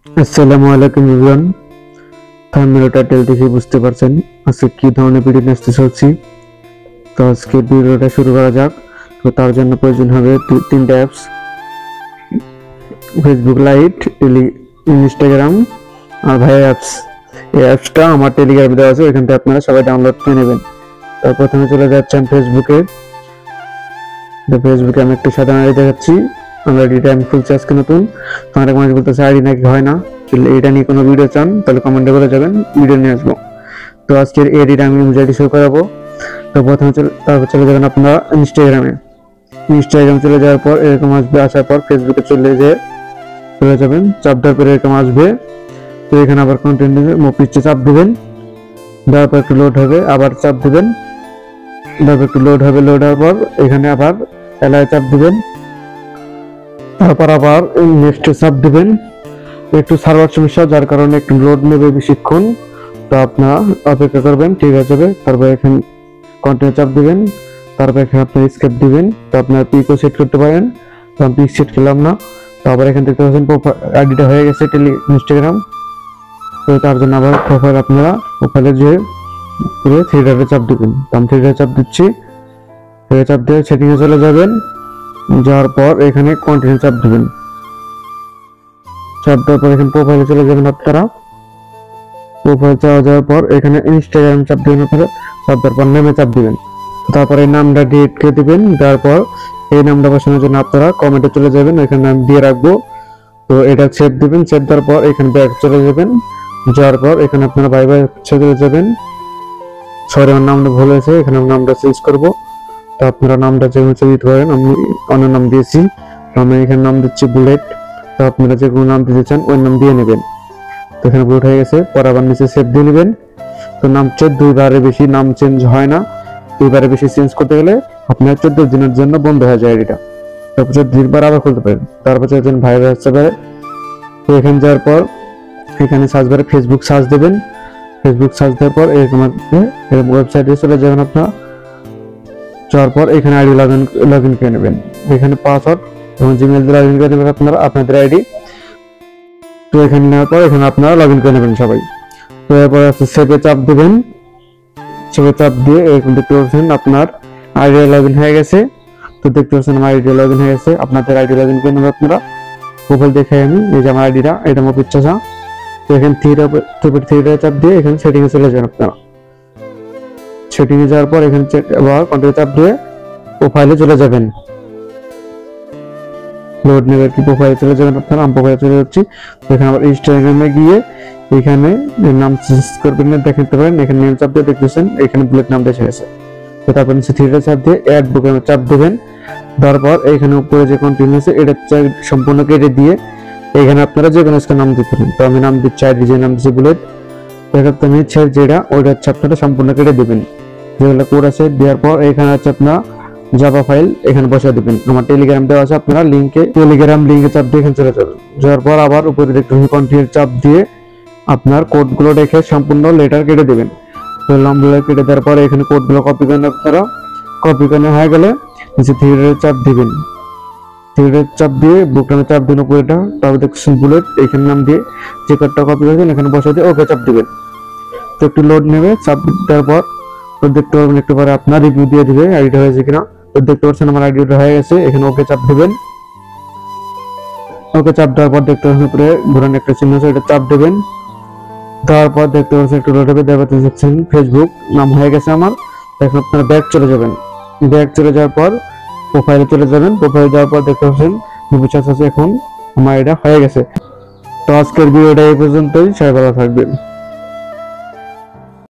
আসসালামু আলাইকুম everyone. Thumbnail title দেখে বুঝতে পারছেন আজকে কি ধরনের ভিডিও নিয়ে আসতে চলছি। তো আজকে ভিডিওটা শুরু করা যাক। তো তার জন্য প্রয়োজন হবে তিনটা অ্যাপস: ফেসবুক লাইট, ইনস্টাগ্রাম আর ভাইয়া অ্যাপস। এই অ্যাপসটা আমার টেলিগ্রামে দেওয়া আছে, ওইখান থেকে আপনারা সবাই ডাউনলোড করে নেবেন। তো প্রথমে চলে যাচ্ছেন ফেসবুকে। তো ফেসবুকে আমি একটু সাধারণ আইডি দেখাচ্ছি। আমার আইডিটা আমি খুলছি আজকে নতুন। তো অনেক মানুষ বলতেছে আইডি নাকি হয় না, এটা নিয়ে কোনো ভিডিও চান তাহলে কমেন্টে বলে যাবেন, ভিডিও নিয়ে আসবো। তো আজকের এডিটা আমি ভিডিওটি শুরু করাবো। তো প্রথমে তারপর চলে যাবেন আপনারা ইনস্টাগ্রামে। ইনস্টাগ্রাম চলে যাওয়ার পর এরকম আসবে, আসার পর ফেসবুকে চলে যাবেন, চাপ দেওয়ার পর এরকম আসবে। তো এখানে আবার কন্টেন্ট পিকচার চাপ দিবেন, দেওয়ার পর একটু লোড হবে, আবার চাপ দিবেন, তারপর একটু লোড হবে, লোড হওয়ার পর এখানে আবার এলাকায় চাপ দিবেন, তারপর আবার নেক্সটে চাপ দিবেন। একটু সার্ভার সমস্যা, যার কারণে একটু লোড নেবে বেশিক্ষণ, তো আপনারা অপেক্ষা করবেন, ঠিক আছে। তারপর এখানে কন্টিনিউ চাপ দিবেন, তারপর এখানে আপনার স্কেপ দিবেন। তো আপনার পিকও সেট করতে পারেন, তো আমি পিক সেট করলাম না। তো আবার এখান থেকে দেখতে পাচ্ছেন আইডিটা হয়ে গেছে ইনস্টাগ্রাম। তো তার জন্য আবার প্রোফাইল, আপনারা প্রোফাইলে যে পুরো থ্রি ডটে চাপ দিবেন। তো আমি থ্রি ডটে চাপ দিচ্ছি, চাপ দিয়ে সেটিংয়ে চলে যাবেন। যাওয়ার পর এখানে কন্টিনিউ চাপ দিবেন, চাপ দেওয়ার পর এখানে প্রোফাইলে চলে যাবেন। আপনারা প্রোফাইল যাওয়ার পর এখানে ইনস্টাগ্রাম চাপ দিবেন, আপনারা চাপ দেওয়ার পর নেমে চাপ দিবেন। তারপর এই নামটা ডিলিট করে দিবেন। তারপর এই নামটা বসানোর জন্য আপনারা কমেন্টে চলে যাবেন, এখানে নাম দিয়ে রাখবো। তো এটা সেভ দিবেন, সেভ দেওয়ার পর এখানে ব্যাক চলে যাবেন। যাওয়ার পর এখানে আপনারা বাই বাই চলে যাবেন। সরি, আমার নামটা ভুল হয়েছে, এখানে আমি নামটা চেঞ্জ করবো। তো আপনারা নামটা যেমন চেঞ্জ দিতে পারেন, আমি অন্য নাম দিয়েছি, তো আমি এখানে নাম দিচ্ছি বুলেট। তো আপনারা যে কোনো নাম দিতে চান ওই নাম দিয়ে নেবেন। তো এখানে বুলেট হয়ে গেছে, পর আবার নিচে সেভ দিয়ে নেবেন। তো নাম দুইবারের বেশি নাম চেঞ্জ হয় না, দুইবারের বেশি চেঞ্জ করতে গেলে আপনার 14 দিনের জন্য বন্ধ হয়ে যায় এটা। তারপর 14 দিন পর আবার খুলতে পারেন। তারপর চাইছেন ভাইরাল আসতে পারে। তো এখানে যাওয়ার পর এখানে সার্চ বারে ফেসবুক সার্চ দেবেন। ফেসবুক সার্চ দেওয়ার পর এরকম ওয়েবসাইটে চলে যাবেন আপনারা। যাওয়ার পর এখানে আইডি লগ ইন করে নেবেন, এখানে পাসওয়ার্ড এবং জিমেল দিয়ে লগ ইন করে নেবেন আপনারা আপনাদের আইডি। তো এখানে নেওয়ার পর এখানে আপনারা লগ ইন করে নেবেন সবাই। তো এরপর সেভে চাপ দেবেন, সেভে চাপ দিয়ে এরকম দেখতে পাচ্ছেন আপনার আইডি লগ ইন হয়ে গেছে। তো দেখতে পাচ্ছেন আমার আইডি লগ ইন হয়ে গেছে, আপনাদের আইডি লগ ইন করে নেবেন আপনারা। প্রোফাইল দেখে আমি এই যে আমার আইডিটা, এটা আমার পিকচার। তো এখানে থ্রিটা চাপ দিয়ে এখানে সেটিংয়ে চলে যান আপনারা। সেটিংয়ে যাওয়ার পর এখানে আবার কন্টিনিউ চাপ দিয়ে প্রোফাইলে চলে যাবেন। লোড নেবে কি, প্রোফাইলে চলে যাবেন আপনারা। আমি প্রোফাইলে চলে যাচ্ছি। এখানে আবার ইনস্টাগ্রামে গিয়ে এখানে নাম চেঞ্জ করবেন, দেখতে পারেন এখানে নেম চাপ দিয়ে দেখতেছেন এখানে বুলেট নামটা এসে গেছে। তো তারপর নিচে থ্রিটা চাপ দিয়ে অ্যাড বুকে চাপ দেবেন। তারপর এখানে উপরে যে কন্টিনিউ আছে এটা সম্পূর্ণ কেটে দিয়ে এখানে আপনারা যে কোনো নাম দিতে পারেন। তো আমি নাম দিচ্ছি, আইডি যে নাম দিচ্ছি বুলেট। এক্ষেত্রে নিচের যেটা ওইটা হচ্ছে আপনারা সম্পূর্ণ কেটে দেবেন, যেগুলো কোড আছে। দেওয়ার পর এখানে হচ্ছে আপনারা জাভা ফাইল এখানে বসা দিবেন। আমার টেলিগ্রাম দেওয়া আছে, আপনারা টেলিগ্রাম লিঙ্কে চাপ দিয়ে এখানে চলে যাবেন। যাওয়ার পর আবার উপরে দেখতে কন্টিনিউ চাপ দিয়ে আপনার কোডগুলো রেখে সম্পূর্ণ লেটার কেটে দেবেন। তো লম্বা কেটে দেওয়ার পরে এখানে কোডগুলো কপি করেন আপনারা। কপি করে হয়ে গেলে নিচে থ্রিডের চাপ দিবেন, থ্রিডের চাপ দিয়ে বুকটামে চাপ দিন উপরেটা। তারপর দেখছেন বুলেট, এখানে নাম দিয়ে যে কোডটা কপি করেছেন এখানে বসা দিয়ে ওকে চাপ দিবেন। তো একটু লোড নেবে, চাপ দেওয়ার পর তো দেখতে পাবেন একটু পরে আপনার রিভিউ দিয়ে দিবে আইডিটা হয়েছে কিনা। তো দেখতে পাচ্ছেন আমার আইডিটা হয়ে গেছে, এখানে ওকে চাপ দিবেন। ওকে চাপ দেওয়ার পর দেখতে পাচ্ছেন উপরে ঘোরানো একটা চিহ্ন আছে, এটা চাপ দেবেন। তারপর দেখতে পাচ্ছেন একটু লোড হবে, দেখতে পাচ্ছেন ফেসবুক নাম হয়ে গেছে আমার। এখন আপনারা ব্যাক চলে যাবেন। ব্যাক চলে যাওয়ার পর প্রোফাইলে চলে যাবেন। প্রোফাইলে যাওয়ার পর দেখতে পাচ্ছেন এখন আমার এটা হয়ে গেছে। তো আজকের ভিডিওটা এই পর্যন্তই, সবাই ভালো থাকবেন।